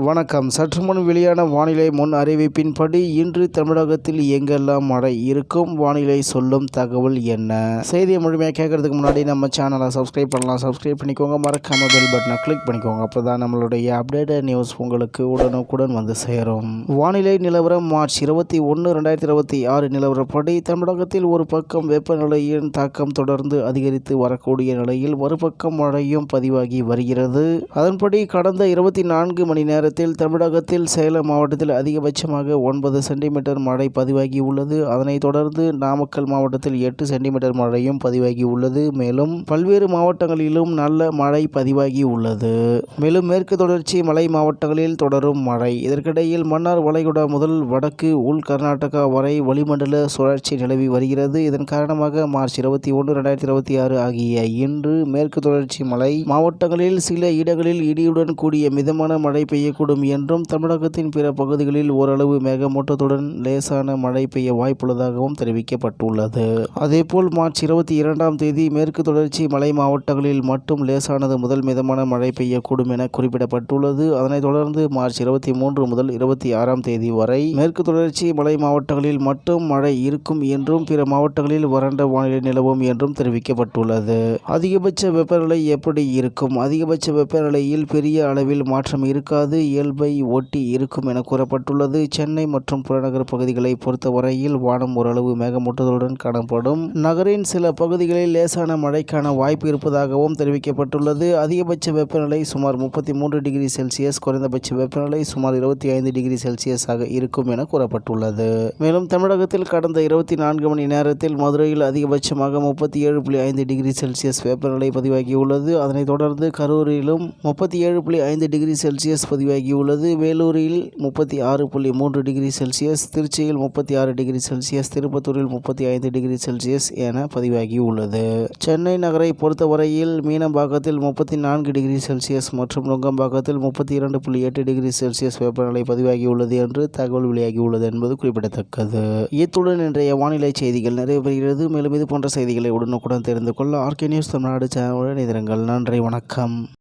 வணக்கம். சற்று முன் வெளியான வானிலை முன் அறிவிப்பின்படி இன்று தமிழகத்தில் எங்கெல்லாம் மழை இருக்கும், வானிலை சொல்லும் தகவல் என்ன? செய்தியை முழுமையாக கேட்கறதுக்கு முன்னாடி நம்ம சேனலை சப்ஸ்கிரைப் பண்ணலாம். சப்ஸ்கிரைப் பண்ணிக்கோங்க. மறக்காம பெல் பட்டனை கிளிக் பண்ணிக்கோங்க. அப்போ தான் நம்மளுடைய அப்டேட்டட் நியூஸ் உங்களுக்கு உடனுக்குடன் வந்து சேரும். வானிலை நிலவரம் மார்ச் 21, 2026 நிலவரப்படி தமிழகத்தில் ஒரு பக்கம் வெப்பநிலையின் தாக்கம் தொடர்ந்து அதிகரித்து வரக்கூடிய நிலையில் மறுபக்கம் மழையும் பதிவாகி வருகிறது. அதன்படி கடந்த 24 மணி நேரத்தில் தமிழகத்தில் சேலம் மாவட்டத்தில் அதிகபட்சமாக 9 சென்டிமீட்டர் மழை பதிவாகி உள்ளது. அதனைத் தொடர்ந்து நாமக்கல் மாவட்டத்தில் 8 சென்டிமீட்டர் மழையும் பதிவாகி உள்ளது. மேலும் பல்வேறு மாவட்டங்களிலும் நல்ல மழை பதிவாகி உள்ளது. மேலும் மேற்கு தொடர்ச்சி மலை மாவட்டங்களில் தொடரும் மழை. இதற்கிடையில் மன்னார் வளைகுடா முதல் வடக்கு உள் கர்நாடகா வரை வளிமண்டல சுழற்சி நிலவி வருகிறது. இதன் காரணமாக மார்ச் 21, 2026 ஆகிய இன்று மேற்கு தொடர்ச்சி மலை மாவட்டங்களில் சில இடங்களில் இடியுடன் கூடிய மிதமான மழை பெய்யக்கூடும் என்றும் தமிழகத்தின் பிற பகுதிகளில் ஓரளவு மேகமூட்டத்துடன் லேசான மழை பெய்ய வாய்ப்புள்ளதாகவும் தெரிவிக்கப்பட்டுள்ளது. அதேபோல் மார்ச் 22ஆம் தேதி மேற்கு தொடர்ச்சி மலை மாவட்டங்களில் மட்டும் லேசானது முதல் மிதமான மழை பெய்யக்கூடும் என குறிப்பிடப்பட்டுள்ளது. அதனைத் தொடர்ந்து மார்ச் 23 முதல் 26ஆம் தேதி வரை மேற்கு தொடர்ச்சி மலை மாவட்டங்களில் மட்டும் மழை இருக்கும் என்றும் பிற மாவட்டங்களில் வறண்ட வானிலை நிலவும் என்றும் தெரிவிக்கப்பட்டுள்ளது. அதிகபட்ச வெப்பநிலை எப்படி இருக்கும்? அதிகபட்ச வெப்பநிலையில் பெரிய அளவில் மாற்றம் இருக்காது, இயல்பை ஒட்டி இருக்கும் என கூறப்பட்டுள்ளது. சென்னை மற்றும் புறநகர் பகுதிகளை பொறுத்தவரையில் வானம் ஓரளவு மேகமூட்டத்துடன் காணப்படும். நகரின் சில பகுதிகளில் லேசான மழைக்கான வாய்ப்பு இருப்பதாகவும் தெரிவிக்கப்பட்டுள்ளது. அதிகபட்ச வெப்பநிலை சுமார் 33 டிகிரி செல்சியஸ், குறைந்தபட்ச வெப்பநிலை சுமார் 25 டிகிரி செல்சியஸ் ஆக இருக்கும் என கூறப்பட்டுள்ளது. மேலும் தமிழகத்தில் கடந்த 24 மணி நேரத்தில் மதுரையில் அதிகபட்சமாக 37.5 டிகிரி செல்சியஸ் வெப்பநிலை பதிவாகியுள்ளது. அதனைத் தொடர்ந்து கரூரிலும் 37.5 டிகிரி செல்சியஸ் பதிவாகியுள்ளது. வேலூரில் 36.3 டிகிரி செல்சியஸ், திருச்சியில் 36 டிகிரி செல்சியஸ், திருப்பத்தூரில் 35 டிகிரி செல்சியஸ் என பதிவாகியுள்ளது. சென்னை நகரை பொறுத்தவரையில் மீனம்பாக்கத்தில் 34 டிகிரி செல்சியஸ் மற்றும் நுங்கம்பாக்கத்தில் 32.8 டிகிரி செல்சியஸ் வெப்பநிலை பதிவாகியுள்ளது என்று தகவல் வெளியாகியுள்ளது என்பது குறிப்பிடத்தக்கது. இத்துடன் இன்றைய வானிலை செய்திகள் நிறைவேறுகிறது. மேலும் இது போன்ற செய்திகளை உடனுக்குடன் தெரிந்து கொள்ள ஆர்கே நியூஸ் தமிழ்நாடு சேனலுடன் இணைந்திருங்கள். நன்றி, வணக்கம்.